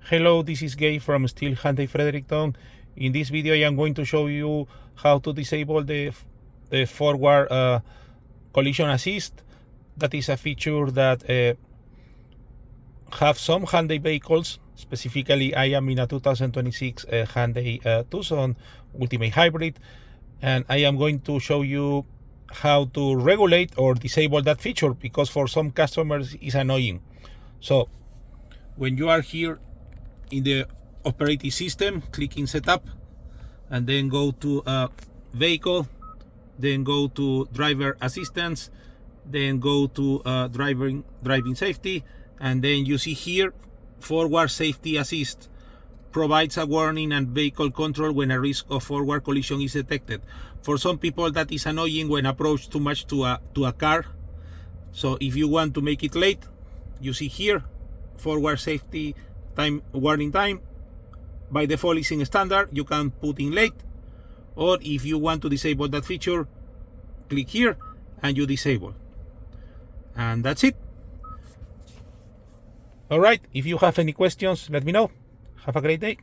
Hello, this is Gabe from Steele Hyundai Fredericton. In this video, I am going to show you how to disable the Forward Collision Assist. That is a feature that have some Hyundai vehicles. Specifically, I am in a 2026 Hyundai Tucson Ultimate Hybrid, and I am going to show you how to regulate or disable that feature, because for some customers it's annoying. So when you are here in the operating system, click in setup and then go to vehicle, then go to driver assistance, then go to driving safety, and then you see here forward safety assist provides a warning and vehicle control when a risk of forward collision is detected. For some people that is annoying when approached too much to a car. So if you want to make it late, you see here forward safety time warning time. By default is in standard. You can put in late, or if you want to disable that feature, click here and you disable, and that's it. All right, if you have any questions, let me know. Have a great day.